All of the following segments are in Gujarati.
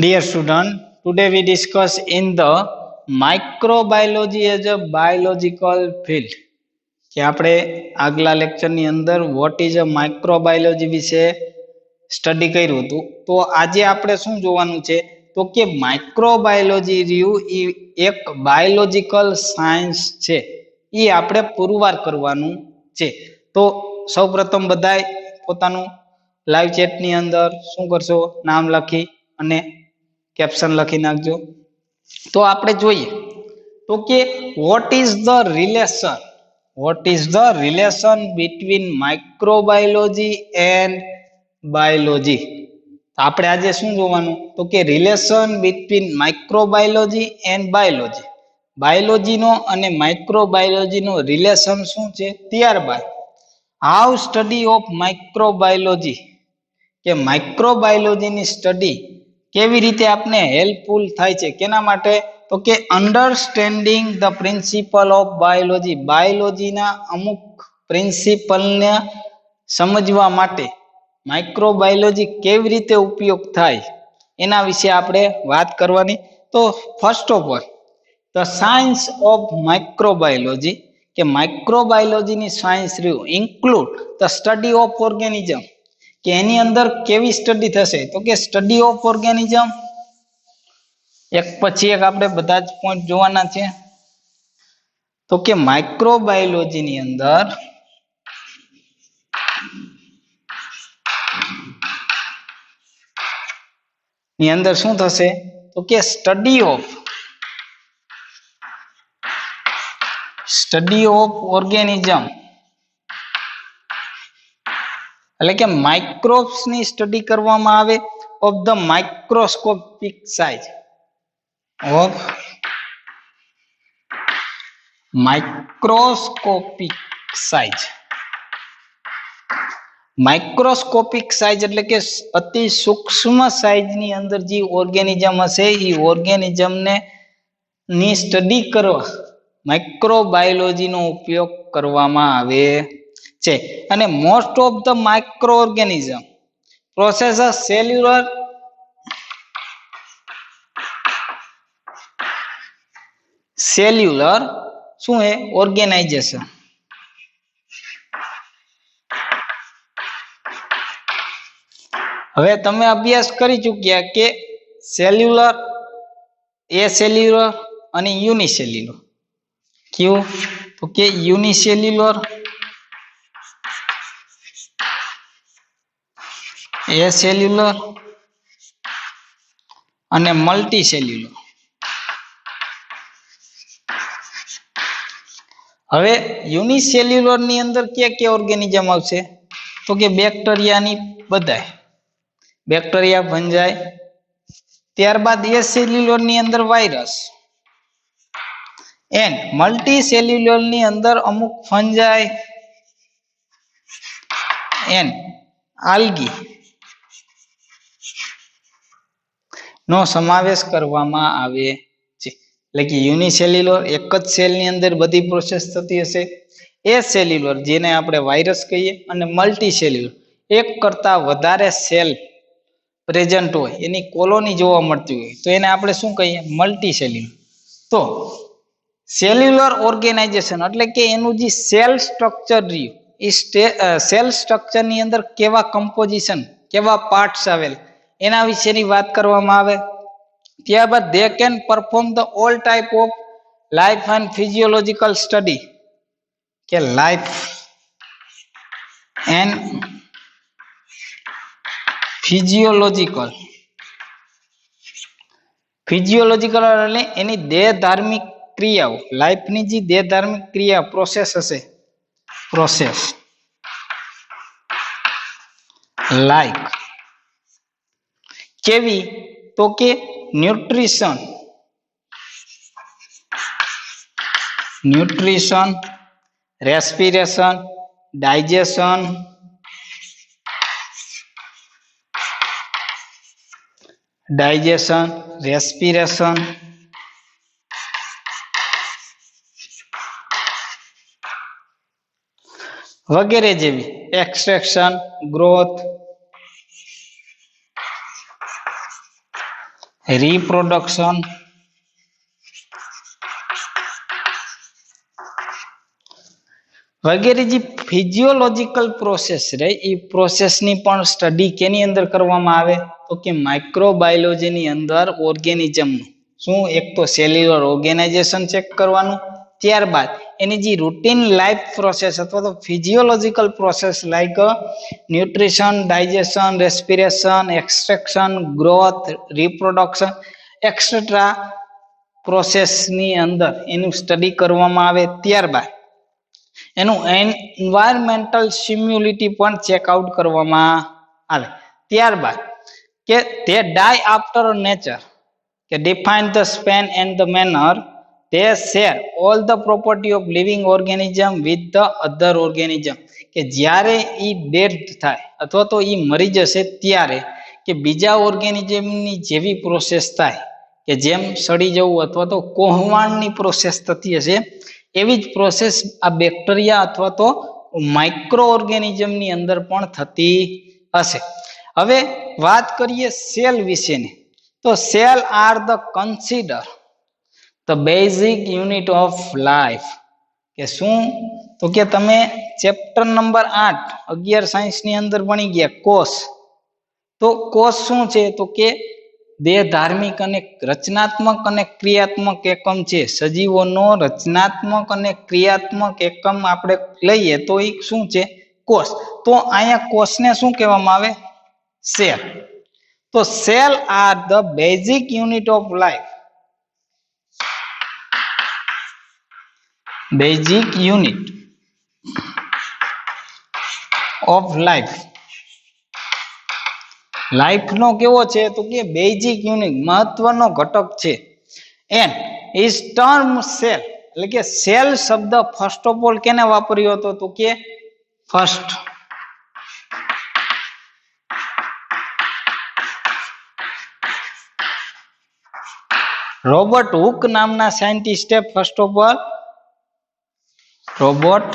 Dear student, today we discuss in the microbiology as a biological field. કે આપણે આગલા લેક્ચરની અંદર વોટ ઇઝ અ માઇક્રોબાયોલોજી વિશે સ્ટડી કર્યું હતું. તો આજે આપણે શું જોવાનું છે તો કે માઇક્રોબાયોલોજી રહ્યું એ એક બાયોલોજીકલ સાયન્સ છે, એ આપણે પુરવાર કરવાનું છે. તો સૌપ્રથમ બધાય પોતાનું લાઈવ ચેટની અંદર શું કરશો, નામ લખી અને કેપ્શન લખી નાખજો. તો આપણે જોઈએ તો કે what is the relation between microbiology and biology. આપણે આજે શું જોવાનું તો કે relation between microbiology and biology, બાયોલોજીનો અને માઇક્રોબાયોલોજીનો રિલેશન શું છે. ત્યારબાદ હાઉ સ્ટડી ઓફ માઇક્રોબાયોલોજી, કે માઇક્રોબાયોલોજીની સ્ટડી કેવી રીતે આપને હેલ્પફુલ થાય છે, કેના માટે તો કે understanding the principle of biology, બાયોલોજીના અમુક પ્રિન્સિપલને સમજવા માટે માઇક્રોબાયોલોજી કેવી રીતે ઉપયોગ થાય એના વિશે આપણે વાત કરવાની. તો first of all the science of microbiology, કે માઇક્રોબાયોલોજીની સાયન્સ રહ્યું include the study of organism, કે એની અંદર કેવી સ્ટડી થશે તો કે સ્ટડી ઓફ ઓર્ગેનિઝમ. એક પછી એક આપણે બધા જ પોઈન્ટ જોવાના છે. તો કે માઇક્રોબાયોલોજીની અંદર શું થશે તો કે સ્ટડી ઓફ ઓર્ગેનિઝમ, એટલે કે માઇક્રોબ્સ ની સ્ટડી કરવામાં આવે of the microscopic size, of microscopic size. Microscopic size એટલે કે અતિ સૂક્ષ્મ સાઇઝની અંદર જે ઓર્ગેનિઝમ હશે એ ઓર્ગેનિઝમને ની સ્ટડી કરવા માઇક્રોબાયોલોજીનો ઉપયોગ કરવામાં આવે છે. અને most of the micro organism process a cellular શું હે ઓર્ગેનાઇઝેશન. હવે તમે અભ્યાસ કરી ચૂક્યા કે સેલ્યુલર, એ સેલ્યુલર અને યુનિસેલ્યુલર. કયું તો કે યુનિસેલ્યુલર, એ સેલ્યુલર અને મલ્ટી સેલ્યુલર. હવે યુનિસેલ્યુલર ની અંદર કયા ઓર્ગેનિઝમ આવશે તો કે બેક્ટેરિયાની બધાય, બેક્ટેરિયા ફંજાઈ. ત્યારબાદ એ સેલ્યુલર ની અંદર વાયરસ, એન્ડ મલ્ટી સેલ્યુલર ની અંદર અમુક ફંજાઈ એન્ડ આલ્ગી નો સમાવેશ કરવામાં આવે છે. એટલે કે યુનિસેલ્યુલર એક જ સેલ ની અંદર બધી પ્રોસેસ થતી હશે. એ સેલ્યુલર જેને આપણે વાયરસ કહીએ, અને મલ્ટી સેલ્યુલર એક કરતા વધારે સેલ પ્રેઝન્ટ હોય, એની કોલોની જોવા મળતી હોય તો એને આપણે શું કહીએ મલ્ટી સેલ્યુલર. તો સેલ્યુલર ઓર્ગેનાઇઝેશન એટલે કે એનું જે સેલ સ્ટ્રક્ચર રહ્યું એ સેલ સ્ટ્રક્ચર ની અંદર કેવા કમ્પોઝિશન, કેવા પાર્ટ્સ આવેલ એના વિશેની વાત કરવામાં આવે. ત્યારબાદ they can perform the all type of life and physiological study, કે લાઈફ એન્ડ ફિઝિયોલોજીકલ એટલે એની દેહ ધાર્મિક ક્રિયાઓ, લાઈફની જે દેહ ધાર્મિક ક્રિયા પ્રોસેસ હશે, પ્રોસેસ લાઈક કેવી તો કે ન્યુટ્રિશન, રેસ્પિરેશન, ડાયજેશન, રેસ્પિરેશન, વગેરે જેવી, એક્સટ્રેક્શન, ગ્રોથ, reproduction, વગેરે જે ફિઝિયોલોજીકલ પ્રોસેસ રહે એ પ્રોસેસની પણ સ્ટડી કેની અંદર કરવામાં આવે તો કે માઇક્રોબાયોલોજીની અંદર ઓર્ગેનિઝમનું શું એક તો સેલ્યુલર ઓર્ગેનાઇઝેશન ચેક કરવાનું, ત્યારબાદ એની જે રૂટીન લાઈફ પ્રોસેસ અથવા તો physiological process like nutrition, digestion, respiration, extraction, growth, reproduction etcetera પ્રોસેસની અંદર એનું સ્ટડી કરવામાં આવે, ત્યારબાદ એનું એન્વાયરમેન્ટલ સિમ્યુલિટી પણ ચેકઆઉટ કરવામાં આવે, ત્યારબાદ કે તે ડાય આફ્ટર નેચર કે define the span and the manner they share all the property of living organism with the other organism કે જ્યારે ઈ ડેડ થાય અથવા તો ઈ મરી જશે ત્યારે કે બીજા ઓર્ગેનિઝમની જેવી પ્રોસેસ થાય કે જેમ સડી જવું અથવા તો કોહવાણની પ્રોસેસ થતી હશે એવી જ પ્રોસેસ આ બેક્ટેરિયા અથવા તો માઇક્રો ઓર્ગેનિઝમની અંદર પણ થતી હશે. હવે વાત કરીએ સેલ વિશેની તો cell are the consider the basic unit of life કે શું તો કે તમે ચેપ્ટર નંબર 8 11 સાયન્સની અંદર ભણી ગયા કોષ. તો કોષ શું છે તો કે દેહ ધાર્મિક અને રચનાત્મક અને ક્રિયાત્મક એકમ છે. સજીવોનો રચનાત્મક અને ક્રિયાત્મક એકમ આપણે લઈએ તો એ શું છે કોષ. તો અહીંયા કોષને શું કહેવામાં આવે સેલ. તો cell are the basic unit of life. Basic unit of life. Life નો કેવો છે તો કે બેઝિક યુનિટ મહત્વનો ઘટક છે. એન્ડ ઇઝ ટર્મ સેલ એટલે કે સેલ શબ્દ ફર્સ્ટ ઓફ ઓલ કેને વાપર્યો હતો તો કે ફર્સ્ટ રોબર્ટ હુક નામના સાયન્ટિસ્ટે first of all Robert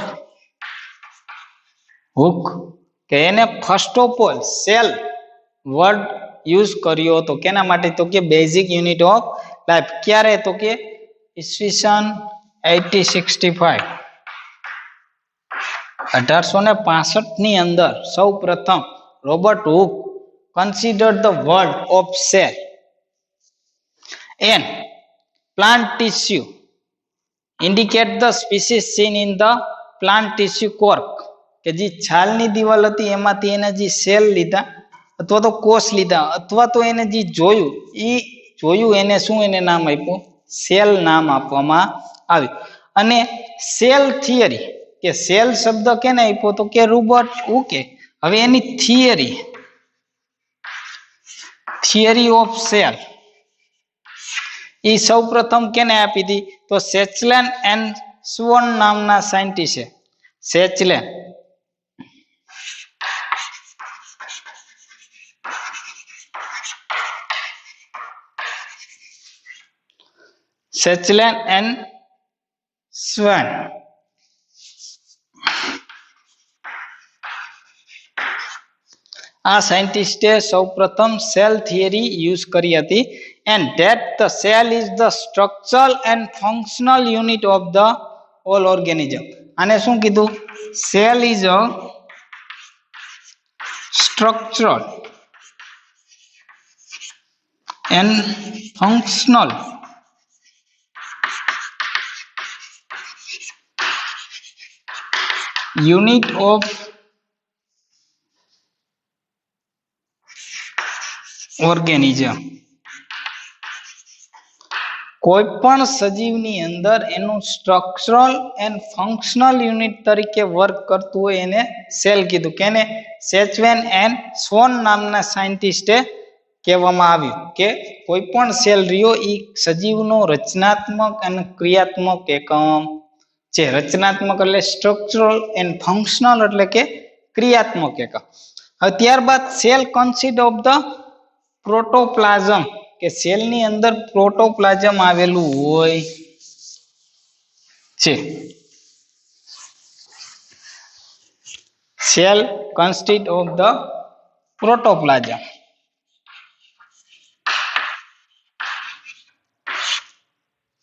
Hooke કે એને first of all cell word use કર્યો હતો કેના માટે તો કે બેઝિક યુનિટ ઓફ લાઈફ. ક્યારે તો કે ઈસવીસન 1865 ની અંદર સૌ પ્રથમ Robert Hooke considered the word of cell and plant tissue indicate the species seen in the plant tissue cork કે જે છાલની દિવાલ હતી એમાંથી એને જે સેલ લીધા અથવા તો કોષ લીધા અથવા તો એને જે જોયું એને શું એને નામ આપ્યું સેલ નામ આપવામાં આવ્યું. અને સેલ થિયરી કે સેલ શબ્દ કેને આપ્યો તો કે રોબર્ટ હુકે. હવે એની થિયરી ઓફ સેલ એ સૌ પ્રથમ કેને આપી હતી તો સેચલેન એન્ડ સ્વોન નામના સાયન્ટિસ્ટે. સેચલેન એન્ડ સ્વોન આ સાયન્ટિસ્ટે સૌ પ્રથમ સેલ થિયરી યુઝ કરી હતી. and that the cell is the structural and functional unit of the whole organism. આને શું કીધું cell is a structural and functional unit of organism. કોઈ પણ સજીવની અંદર એનું સ્ટ્રક્ચરલ એન્ડ ફંક્શનલ યુનિટ તરીકે વર્ક કરતું હોય એને સેલ કીધું. કેને સેચવેન એન્ડ સ્વોન નામના સાયન્ટિસ્ટે કહેવામાં આવ્યું કે કોઈ પણ સેલ રહ્યો એ સજીવનો રચનાત્મક અને ક્રિયાત્મક એકમ છે. રચનાત્મક એટલે સ્ટ્રક્ચરલ એન્ડ ફંક્શનલ એટલે કે ક્રિયાત્મક એકમ. હવે ત્યારબાદ cell consist of the protoplasm કે સેલની અંદર પ્રોટોપ્લાઝમ આવેલું હોય છે. Cell consist of the protoplasm.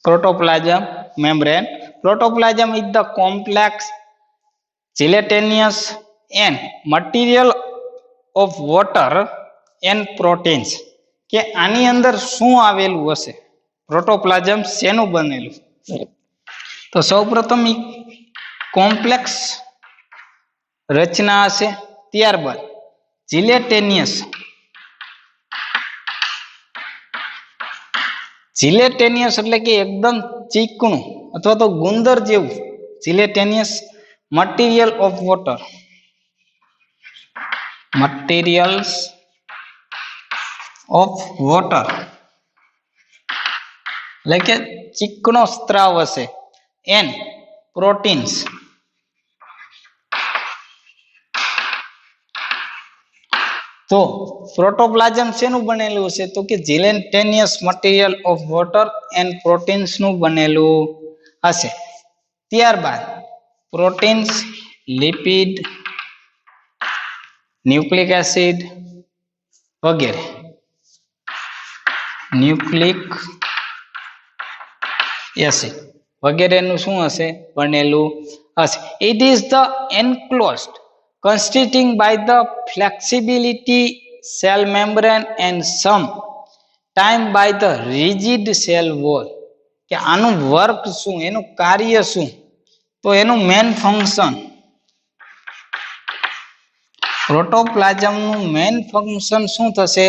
protoplasm membrane. Protoplasm is the complex, gelatinous and material of water and proteins. કે આની અંદર શું આવેલું હશે? પ્રોટોપ્લાઝમ શેનું બનેલું? તો સૌપ્રથમ કોમ્પ્લેક્સ રચના હશે, ત્યારબાદ જીલેટેનિયસ એટલે કે એકદમ ચીકણું અથવા તો ગુંદર જેવું, gelatinous material of water, materials of water એટલે કે ચીકણો સ્ત્રાવ હશે, એન પ્રોટીન્સ તો પ્રોટોપ્લાઝમ શેનું બનેલું હશે? તો કે gelatinous material of water and proteins નું બનેલું હશે. ત્યારબાદ પ્રોટીન્સ, લિપિડ, ન્યુક્લિક એસિડ વગેરે, ન્યુક્લિક એસિડ વગેરેનું શું હશે? બનેલું હશે. It is the enclosed constituting by the flexibility cell membrane and some time by the rigid cell wall. કે આનું વર્ક શું, એનું કાર્ય શું? તો એનું મેન ફંક્શન, પ્રોટોપ્લાઝમનું મેન ફંક્શન શું થશે?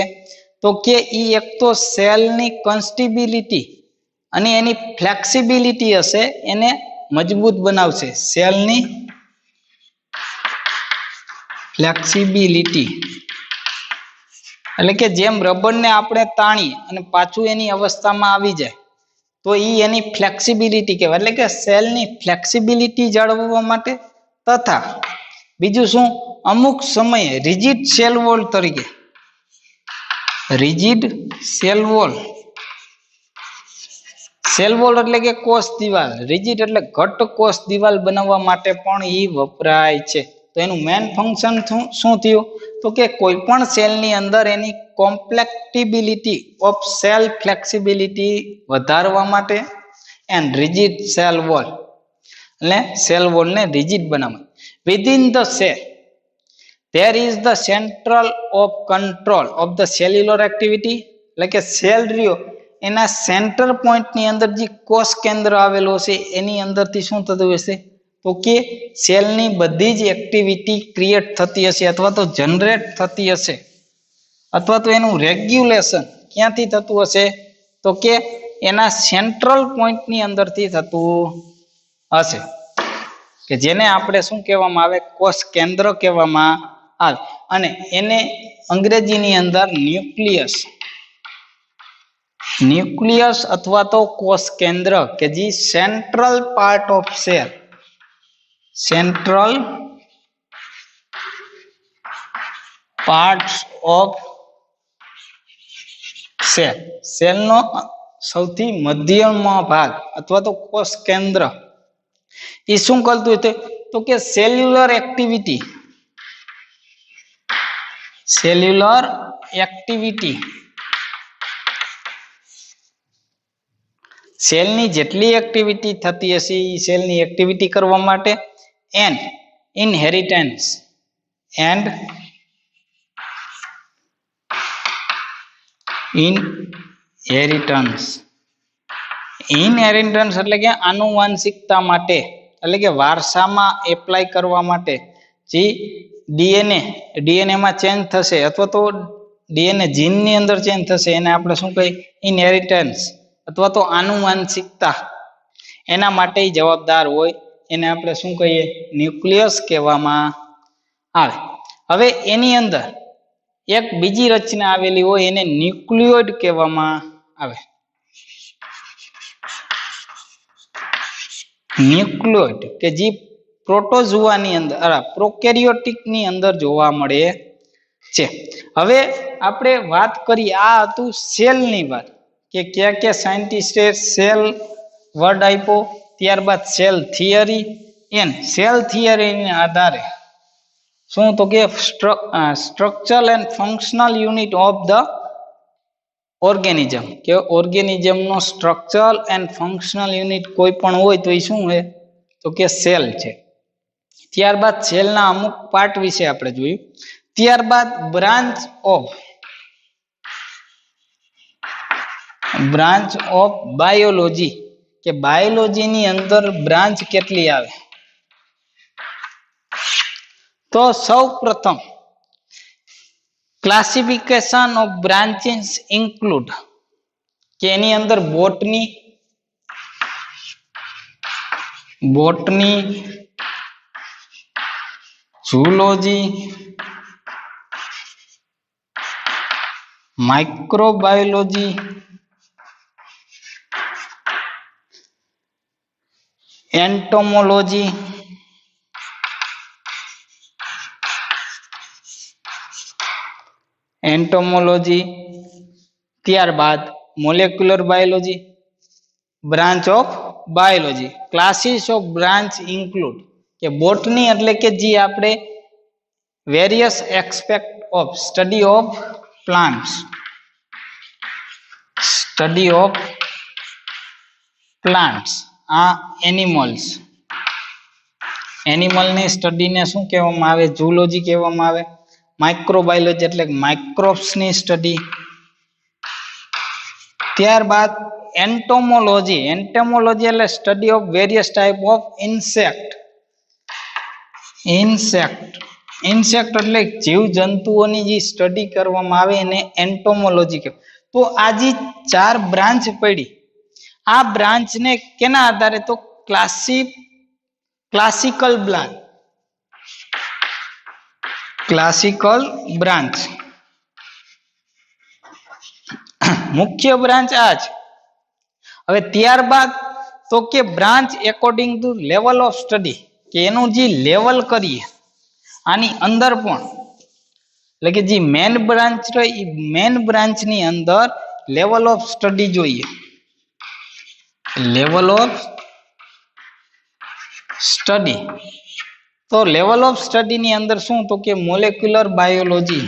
તો કે ઈ એક તો સેલની કન્સ્ટિબિલિટી અને એની ફ્લેક્સિબિલિટી હશે, એને મજબૂત બનાવશે. સેલની ફ્લેક્સિબિલિટી એટલે કે જેમ રબરને આપણે તાણીએ અને પાછું એની અવસ્થામાં આવી જાય તો એની ફ્લેક્સિબિલિટી કહેવાય. એટલે કે સેલની ફ્લેક્સિબિલિટી જાળવવા માટે, તથા બીજું શું, અમુક સમયે રિજિડ સેલ વોલ તરીકે, rigid cell wall, cell wall એટલે કે કોષ દિવાલ, રિજિડ એટલે ઘટ્ટ કોષ દિવાલ બનાવવા માટે પણ એ વપરાય છે. તો એનું મેન ફંક્શન શું થયું? તો કે કોઈ પણ સેલની અંદર એની કોમ્પ્લેક્ટિબિલિટી ઓફ સેલ ફ્લેક્સિબિલિટી વધારવા માટે એન્ડ રિજિડ સેલ વોલ એટલે સેલ વોલને રિજિડ બનાવવા. Within the cell there is the central of control of the cellular activity એટલે કે સેલ રહ્યો એના સેન્ટર પોઈન્ટની અંદર જે કોષ કેન્દ્ર આવેલો છે એની અંદરથી શું થતું હશે? તો કે સેલની બધી જ એક્ટિવિટી ક્રિએટ થતી હશે અથવા તો જનરેટ થતી હશે, અથવા તો એનું રેગ્યુલેશન ક્યાંથી થતું હશે? તો કે એના સેન્ટ્રલ પોઈન્ટની અંદરથી થતું હશે, કે જેને આપણે શું કહેવામાં આવે? કોષ કેન્દ્ર કહેવામાં આવે. અને એને અંગ્રેજીની અંદર ન્યુક્લિયસ અથવા તો કોષ કેન્દ્ર, કે જે central part of cell, central parts of cell, સેલનો સૌથી મધ્યમાં ભાગ અથવા તો કોષ કેન્દ્ર એ શું કરતું હતું? તો કે સેલ્યુલર એક્ટિવિટી, સેલ્યુલર એક્ટિવિટી સેલની જેટલી એક્ટિવિટી થતી હશે એ સેલની એક્ટિવિટી કરવા માટે એન્ડ ઇનહેરિટન્સ એટલે કે આનુવાંશિકતા માટે, એટલે કે વારસામાં એપ્લાય કરવા માટે જે ડીએનએ માં ચેન્જ થશે અથવા તો ડીએનએ જીનની અંદર ચેન્જ થશે એને આપણે શું કહીએ? ઇનહેરિટન્સ અથવા તો આનુવાંશિકતા, એના માટે જવાબદાર હોય એને આપણે શું કહીએ? ન્યુક્લિયસ કહેવામાં આવે. હવે એની અંદર એક બીજી રચના આવેલી હોય એને ન્યુક્લિયોઇડ કહેવામાં આવે. ન્યુક્લિયોઇડ કે જે પ્રોટોઝોઆની અંદર, પ્રોકેરિયોટિકની અંદર જોવા મળે છે. હવે આપણે વાત કરી, આ હતું સેલની વાત, કે ક્યાં ક્યાં સાયન્ટિસ્ટે સેલ વર્ડ આપ્યો, ત્યારબાદ સેલ થિયરી, સેલ થિયરીના આધારે શું? તો કે structural and functional unit of the organism કે ઓર્ગેનિઝમનો સ્ટ્રક્ચરલ એન્ડ ફંક્શનલ યુનિટ કોઈ પણ હોય તો એ શું છે તો કે સેલ છે. ત્યારબાદ સેલના અમુક પાર્ટ વિશે આપણે જોયું. ત્યારબાદ બ્રાન્ચ ઓફ બાયોલોજી કે બાયોલોજીની અંદર બ્રાન્ચ કેટલી આવે તો સૌ પ્રથમ ક્લાસિફિકેશન ઓફ બ્રાન્ચીસ ઇન્ક્લુડ કે એની અંદર બોટની ઝૂલોજી માઇક્રોબાયોલોજી એન્ટોમોલોજી ત્યારબાદ molecular biology branch of biology. Classes of branch include કે બોટની એટલે કે જે આપણે various aspect of study of plants આ એનિમલની સ્ટડીને શું કહેવામાં આવે ઝૂલોજી કહેવામાં આવે. માઇક્રોબાયોલોજી એટલે માઇક્રોબ્સની સ્ટડી. ત્યારબાદ એન્ટોમોલોજી એટલે study of various type of insect એટલે જીવ જંતુઓની જે સ્ટડી કરવામાં આવે એને એન્ટોમોલોજી કહેવાય. તો આ જે 4 બ્રાન્ચ પડી આ બ્રાન્ચને કેના આધારે તો ક્લાસિકલ બ્રાન્ચ મુખ્ય બ્રાન્ચ આ છે. હવે ત્યારબાદ તો કે branch according to level of study કે એનું જે લેવલ કરીએ આની અંદર પણ એટલે કે જે મેન બ્રાન્ચ રહે એ મેન બ્રાન્ચની અંદર લેવલ ઓફ સ્ટડી જોઈએ. લેવલ ઓફ સ્ટડી તો લેવલ ઓફ સ્ટડી ની અંદર શું તો કે મોલેક્યુલર બાયોલોજી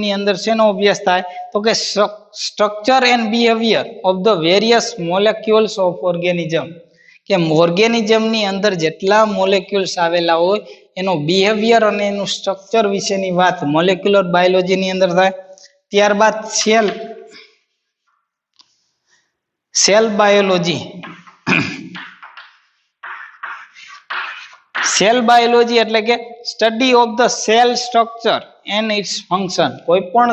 ની અંદર શેનો અભ્યાસ થાય તો કે structure and behaviour of the various molecules of organism કે ઓર્ગેનિઝમ ની અંદર જેટલા મોલેક્યુલ્સ આવેલા હોય એનો બિહેવિયર અને એનું સ્ટ્રક્ચર વિશેની વાત મોલેક્યુલર બાયોલોજી ની અંદર થાય. ત્યારબાદ સેલ બાયોલોજી એટલે કે study of the cell structure and its function. કોઈ પણ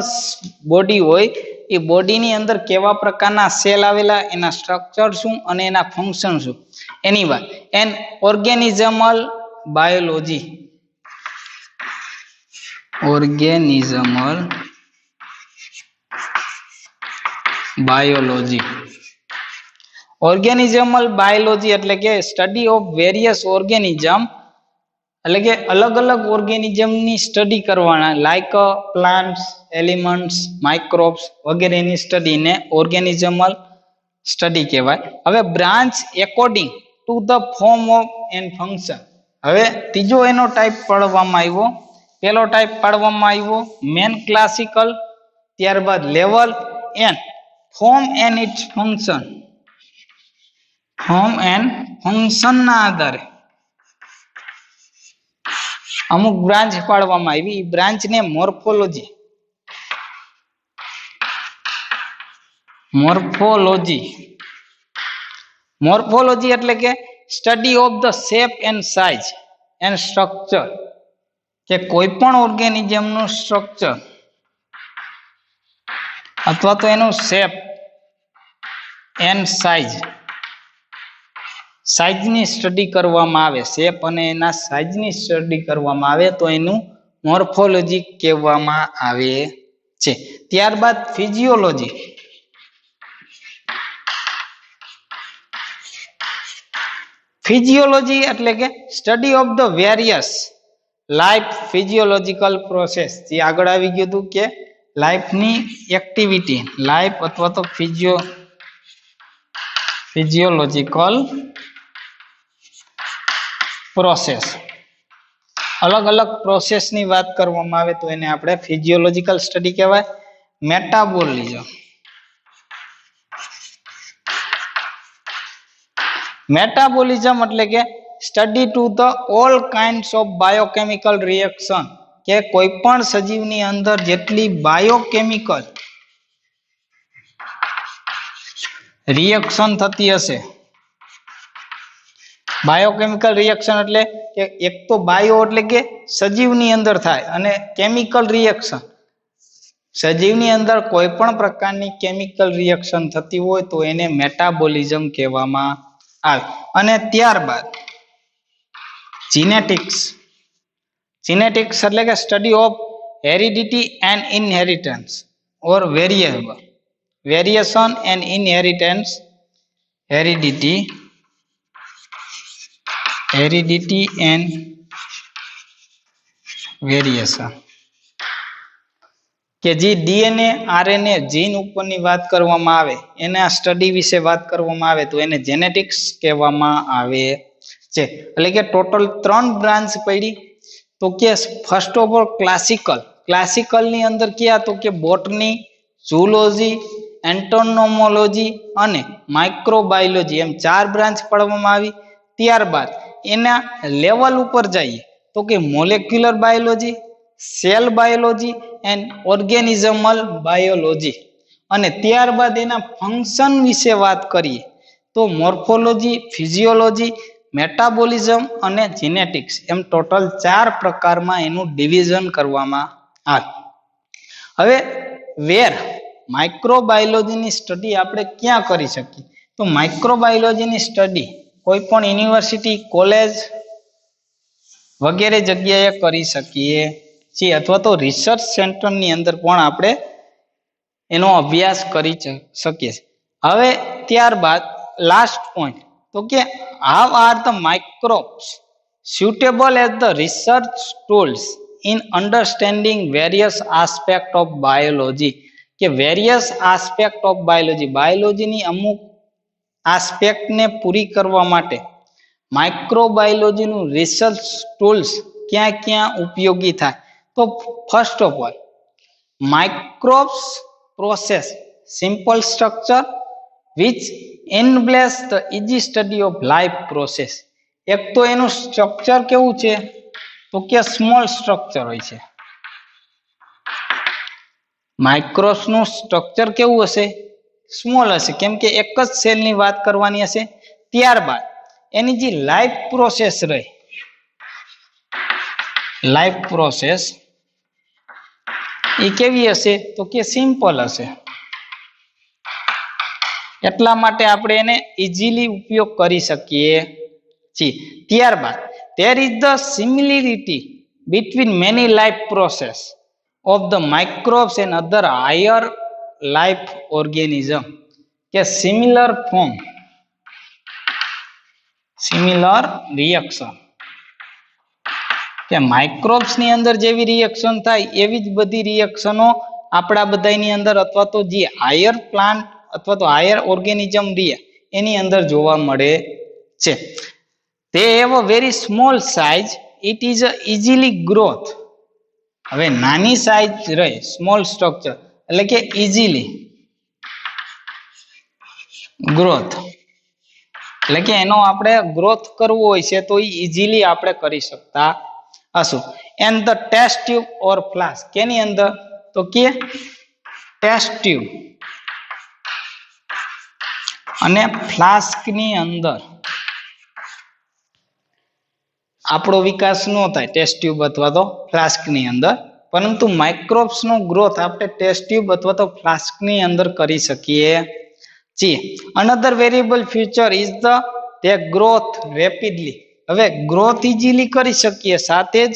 બોડી હોય એ બોડીની અંદર કેવા પ્રકારના સેલ આવેલા એના સ્ટ્રક્ચર શું અને એના ફંક્શન શું એની વાત. એન્ડ ઓર્ગેનિઝમલ બાયોલોજી એટલે કે સ્ટડી ઓફ વેરિયસ ઓર્ગેનિઝમ એટલે કે અલગ અલગ ઓર્ગેનિઝમ ની સ્ટડી કરવાના લાઈક પ્લાન્ટ્સ એલિમેન્ટ્સ માઇક્રોબ્સ વગેરેની સ્ટડીને ઓર્ગેનિઝમલ સ્ટડી કહેવાય. હવે branch according to the form of and function. હવે ત્રીજો એનો ટાઈપ પાડવામાં આવ્યો. પહેલો ટાઈપ પાડવામાં આવ્યો મેન ક્લાસિકલ, ત્યારબાદ level and form and its function. Form and function ના આધારે અમુક બ્રાન્ચ પાડવામાં આવી. એ બ્રાન્ચ ને મોર્ફોલોજી એટલે કે study of the shape and size and structure કે કોઈ પણ ઓર્ગેનિઝમ નું સ્ટ્રક્ચર અથવા તો એનું શેપ એન્ડ સાઇઝની સ્ટડી કરવામાં આવે. શેપ અને એના સાઇઝની સ્ટડી કરવામાં આવે તો એનું મોર્ફોલોજી કહેવામાં આવે છે. ત્યારબાદ ફિઝિયોલોજી એટલે કે study of the various life physiological process. જે આગળ આવી ગયું હતું કે લાઈફની એક્ટિવિટી લાઈફ અથવા તો ફિઝિયોલોજીકલ પ્રોસેસ. અલગ અલગ પ્રોસેસની વાત કરવામાં આવે તો એને આપણે ફિઝિયોલોજીકલ સ્ટડી કહેવાય. મેટાબોલિઝમ. મેટાબોલિઝમ એટલે કે study to the all kinds of biochemical reaction, કે કોઈ પણ સજીવની અંદર જેટલી બાયોકેમિકલ રિએક્શન થતી હશે. બાયોકેમિકલ રિએક્શન એટલે કે એક તો બાયો એટલે કે સજીવની અંદર થાય, અને કેમિકલ રિએક્શન સજીવની અંદર કોઈ પણ પ્રકારની કેમિકલ રિએક્શન થતી હોય તો એને મેટાબોલિઝમ કહેવામાં આવે. અને ત્યારબાદ જીનેટિક્સ. જીનેટિક્સ એટલે કે study of heredity and inheritance or variation and inheritance. Heredity and variation, કે જે ડીએનએ આરએનએ જીન ઉપરની વાત કરવામાં આવે, એના સ્ટડી વિશે વાત કરવામાં આવે તો એને જેનેટિક્સ કહેવામાં આવે છે. એટલે કે ટોટલ 3 બ્રાન્ચ પડી. તો કે ફર્સ્ટ ઓફ ઓલ ક્લાસિકલ ની અંદર ક્યાં તો કે બોટની, ઝૂલોજી, એન્ટોનોમોલોજી અને માઇક્રોબાયોલોજી, એમ 4 બ્રાન્ચ પાડવામાં આવી. ત્યારબાદ એના લેવલ ઉપર જઈએ તો કે molecular biology, cell biology and organismal biology. અને ત્યારબાદ એના ફંક્શન વિશે વાત કરીએ તો મોર્ફોલોજી, ફિઝિયોલોજી, મેટાબોલિઝમ અને જીનેટિક્સ, એમ ટોટલ 4 પ્રકારમાં એનું ડિવિઝન કરવામાં આવે. હવે માઇક્રોબાયોલોજીની સ્ટડી આપણે ક્યાં કરી શકીએ? તો માઇક્રોબાયોલોજીની સ્ટડી કોઈ પણ યુનિવર્સિટી, કોલેજ વગેરે જગ્યાએ કરી શકીએ છીએ, અથવા તો રિસર્ચ સેન્ટરની અંદર પણ આપણે એનો અભ્યાસ કરી શકીએ છીએ. હવે ત્યારબાદ લાસ્ટ પોઈન્ટ તો કે how are the microbes suitable as the research tools in understanding various aspect of biology, કે વેરિયસ આસ્પેક્ટ ઓફ બાયોલોજીની અમુક આસ્પેક્ટને પૂરી કરવા માટે માઇક્રોબાયોલોજીનું રિસર્ચ ટૂલ્સ ક્યાં ક્યાં ઉપયોગી થાય? તો first of all microbes process simple structure which enables the easy study of life process. એક તો એનું સ્ટ્રક્ચર કેવું છે તો કે સ્મોલ સ્ટ્રક્ચર હોય છે. માઇક્રોબ્સ નું સ્ટ્રક્ચર કેવું હશે? સ્મોલ હશે, કેમ કે એક જ સેલની વાત કરવાની હશે. ત્યારબાદ એની જે લાઈફ પ્રોસેસ રહી, લાઈફ પ્રોસેસ એ કેવી હશે તો કે સિમ્પલ હશે. એટલા માટે આપણે એને ઇઝીલી ઉપયોગ કરી શકીએ છીએ. ત્યારબાદ there is the similarity between many life process of the microbes and other higher life organism, કે સિમિલર ફોર્મ, સિમિલર રિએક્શન, કે માઇક્રોબ્સ ની અંદર જેવી રિએક્શન થાય એવી જ બધી રિએક્શનો આપણા બધાની અંદર, અથવા તો જે હાયર પ્લાન્ટ અથવા તો હાયર ઓર્ગેનિઝમ રહ્યા એની અંદર જોવા મળે છે. They have a very small size, it is a easily growth. હવે નાની સાઈઝ રહે, સ્મોલ સ્ટ્રક્ચર એટલે કે ઇઝીલી ગ્રોથ, એટલે કે એનો આપણે ગ્રોથ કરવો હોય છે તો એ ઇઝીલી આપણે કરી શકતા હશું. And the test tube or flask, કેની અંદર તો કે ટેસ્ટ ટ્યુબ અને ફ્લાસ્ક ની અંદર આપણો વિકાસ ન થાય ટેસ્ટ ટ્યુબ અથવા તો ફ્લાસ્ક ની અંદર, પરંતુ માઇક્રોબ્સ નો ગ્રોથ આપણે ટેસ્ટ ટ્યુબ અથવા તો ફ્લાસ્ક ની અંદર કરી શકીએ છીએ. Another variable feature is the તે ગ્રોથ રેપિડલી. હવે ગ્રોથ ઇઝીલી કરી શકીએ, સાથે જ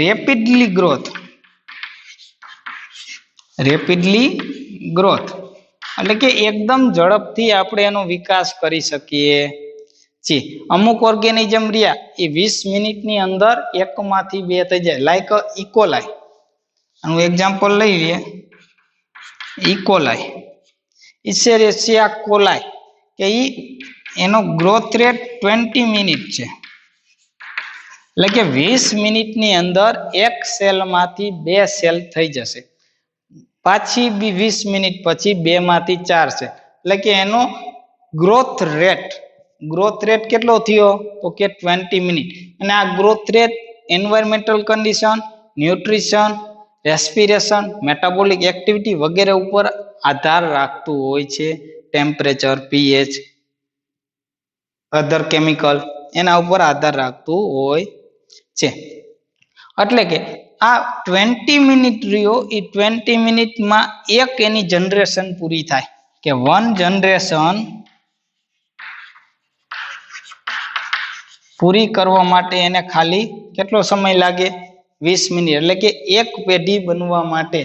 રેપિડલી ગ્રોથ એટલે કે એકદમ ઝડપથી આપણે એનો વિકાસ કરી શકીએ છીએ. અમુક ઓર્ગેનિઝમ રહ્યા એ 20 મિનિટની અંદર એકમાંથી બે થઈ જાય, લાઈક ઇકોલાઈ. આનું એક્ઝામ્પલ લઈ લઈએ. ઇકોલાઈ, ઇસેરેસિયા કોલાઈ, કે એનો ગ્રોથ રેટ 20 મિનિટ છે. એટલે કે 20 મિનિટની અંદર એક સેલમાંથી 2 સેલ થઈ જશે, પાછી 20 મિનિટ પછી 2 માંથી 4 છે, એટલે કે એનો ગ્રોથ રેટ કેટલો થયો તો કે 20 મિનિટ. અને આ growth rate environmental condition, nutrition, respiration, metabolic activity વગેરે ઉપર આધાર રાખતું હોય છે. ટેમ્પરેચર, પીએચ, અધર કેમિકલ એના ઉપર આધાર રાખતું હોય છે. એટલે કે આ 20 મિનિટ રહ્યો એ 20 મિનિટમાં એક એની જનરેશન પૂરી થાય, કે વન જનરેશન પૂરી કરવા માટે એને ખાલી કેટલો સમય લાગે? 20 મિનિટ. એટલે કે એક પેઢી બનવા માટે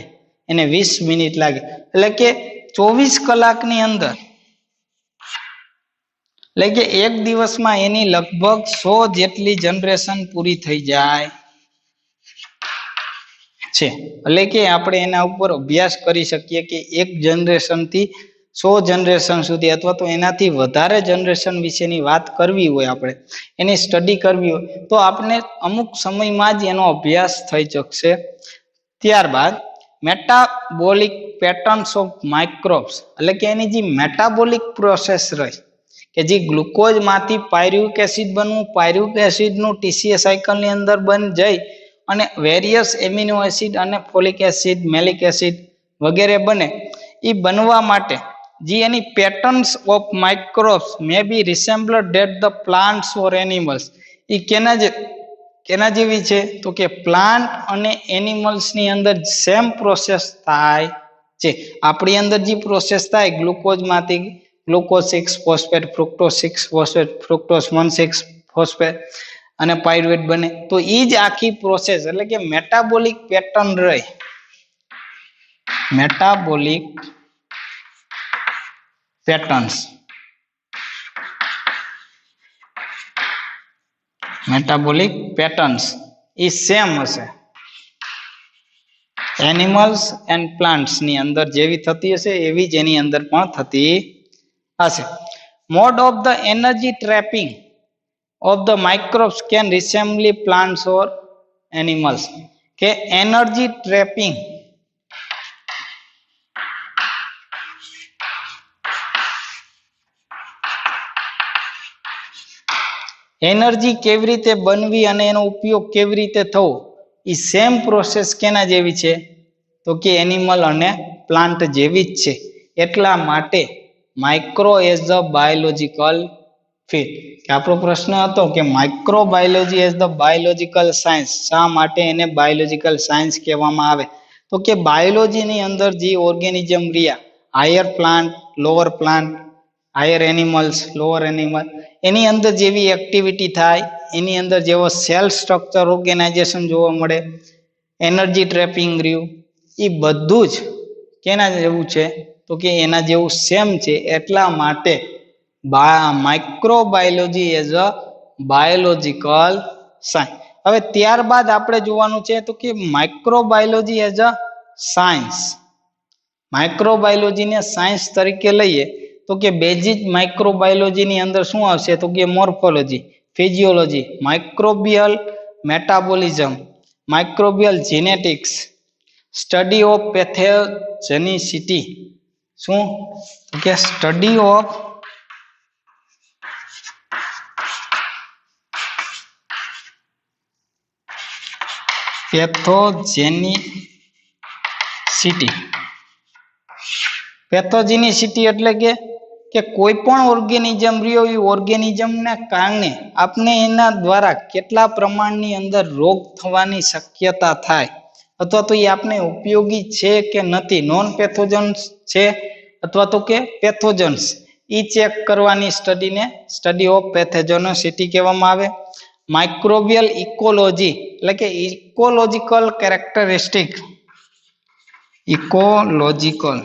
એને 20 મિનિટ લાગે. એટલે કે 24 કલાકની અંદર, એટલે કે એક દિવસમાં એની લગભગ 100 જેટલી જનરેશન પૂરી થઈ જાય છે. એટલે કે આપણે એના ઉપર અભ્યાસ કરી શકીએ કે એક જનરેશન થી 100 જનરેશન સુધી અથવા તો એનાથી વધારે જનરેશન વિશેની વાત કરવી હોય, આપણે એની સ્ટડી કરવી હોય તો આપણે અમુક સમયમાં જ એનો અભ્યાસ થઈ શકશે. ત્યારબાદ મેટાબોલિક પેટર્ન્સ ઓફ માઇક્રોબ્સ, એટલે કે એની જે મેટાબોલિક પ્રોસેસ રહી, કે જે ગ્લુકોઝમાંથી પાયરુવિક એસિડ બનવું, પાયરુવિક એસિડનું ટીસીએ સાયકલની અંદર બની જઈ અને વેરિયસ એમિનો એસિડ અને ફોલિક એસિડ, મેલિક એસિડ વગેરે બને, એ બનવા માટે જે એની patterns of microbes may be resembled that the plants or animals, એ કેના જેવી છે તો કે પ્લાન્ટ અને એનિમલ્સની અંદર સેમ પ્રોસેસ થાય છે. આપણી અંદર જે પ્રોસેસ થાય ગ્લુકોઝમાંથી glucose 6 phosphate, fructose 6 phosphate, fructose 1,6 phosphate અને પાયરુવેટ બને, તો એ જ આખી પ્રોસેસ એટલે કે મેટાબોલિક પેટર્ન રહી. મેટાબોલિક પેટર્ન્સ, મેટાબોલિક પેટર્ન્સ એ સેમ હશે એનિમલ્સ એન્ડ પ્લાન્ટ્સ ની અંદર જેવી થતી હશે એવી જ એની અંદર પણ થતી હશે. Mode of the energy ટ્રેપિંગ of the microbes can resemble plants or animals, કે એનર્જી ટ્રેપિંગ એનર્જી કેવી રીતે બનવી અને એનો ઉપયોગ કેવી રીતે થવો, એ સેમ પ્રોસેસ કેના જેવી છે તો કે એનિમલ અને પ્લાન્ટ જેવી જ છે. એટલા માટે micro as the biological field, કે આપણો પ્રશ્ન હતો કે microbiology as the biological science, શા માટે એને બાયોલોજીકલ સાયન્સ કહેવામાં આવે, તો કે બાયોલોજીની અંદર જે ઓર્ગેનિઝમ રહ્યા, higher plant, lower plant, higher animals, lower animal, એની અંદર જેવી એક્ટિવિટી થાય, એની અંદર જેવો સેલ સ્ટ્રક્ચર ઓર્ગેનાઇઝેશન જોવા મળે, એનર્જી ટ્રેપિંગ રહ્યું, એ બધું જ કેના જેવું છે તો કે એના જેવું સેમ છે. એટલા માટે microbiology as a biological science. હવે ત્યારબાદ આપણે જોવાનું છે તો કે માઇક્રોબાયોલોજી એઝ અ સાયન્સ. માઇક્રોબાયોલોજીને સાયન્સ તરીકે લઈએ તો કે બેઝિક માઇક્રોબાયોલોજીની અંદર શું આવશે તો કે morphology, physiology, microbial metabolism, microbial genetics, study of pathogenicity, શું કે સ્ટડી ઓફ પેથોજેનિસિટી. પેથોજેનિસિટી એટલે કે કોઈ પણ ઓર્ગેનિઝમ રહ્યો એ ઓર્ગેનિઝમને કારણે આપણે એના દ્વારા કેટલા પ્રમાણની અંદર રોગ થવાની શક્યતા થાય અથવા તો એ આપણે ઉપયોગી છે કે નથી, નોન પેથોજન્સ છે અથવા તો કે પેથોજન્સ, એ ચેક કરવાની સ્ટડીને સ્ટડી ઓફ પેથોજેનિસિટી કહેવામાં આવે. માઇક્રોબિયલ ઇકોલોજી એટલે કે ecological characteristic, ecological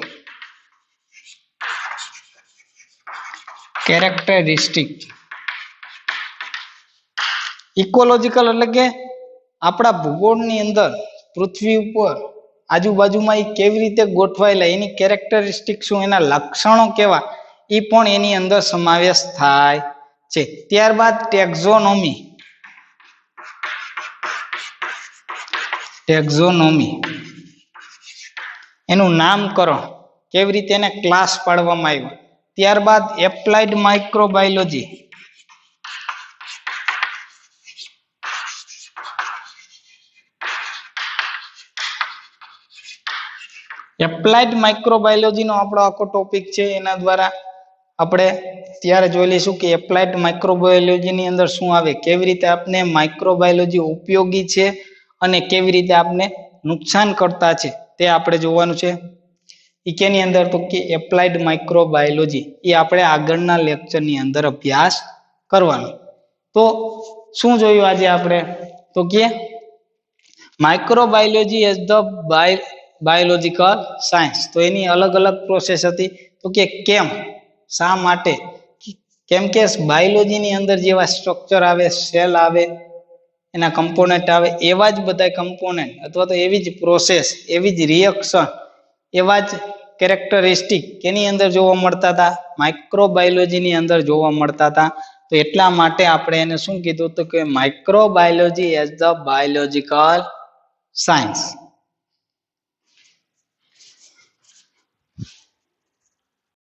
characteristic. Ecological એટલે કે આપણા ભૂગોળની અંદર પૃથ્વી ઉપર આજુબાજુમાં એ કેવી રીતે ગોઠવાયેલા, એની કેરેક્ટરિસ્ટિક શું, એના લક્ષણો કેવા, એ પણ એની અંદર સમાવેશ થાય છે. ત્યારબાદ ટેક્ઝોનોમી, ટેક્ઝોનોમી એનું નામકરણ કેવી રીતે એને ક્લાસ પાડવામાં આવ્યા. ત્યારબાદ એપ્લાઇડ માઇક્રોબાયોલોજી એપ્લાઇડ માઇક્રોબાયોલોજી નો આપણો આખો ટોપિક છે. એના દ્વારા આપણે ત્યારે જોઈ લઈશું કે એપ્લાઇડ માઇક્રોબાયોલોજી ની અંદર શું આવે, કેવી રીતે આપણે માઇક્રોબાયોલોજી ઉપયોગી છે અને કેવી રીતે આપણે નુકસાન કરતા છે તે આપણે જોવાનું છે. કેની અંદર તો કે એપ્લાઇડ માઇક્રોબાયોલોજી એ આપણે આગળના લેક્ચરની અંદર અભ્યાસ કરવાનો. તો શું જોયું આજે આપણે તો કે microbiology as the biological science. તો એની અલગ અલગ પ્રોસેસ હતી. તો કે કેમ, શા માટે, કેમ કે બાયોલોજીની અંદર જેવા સ્ટ્રક્ચર આવે, સેલ આવે, એના કમ્પોનન્ટ આવે, એવા જ બધા કમ્પોનન્ટ અથવા તો એવી જ પ્રોસેસ, એવી જ રિએક્શન, એવા જ કેરેક્ટરિસ્ટિક કેની અંદર જોવા મળતા હતા, માઇક્રોબાયોલોજીની અંદર જોવા મળતા હતા. તો એટલા માટે આપણે એને શું કીધું તો કે microbiology as the biological science.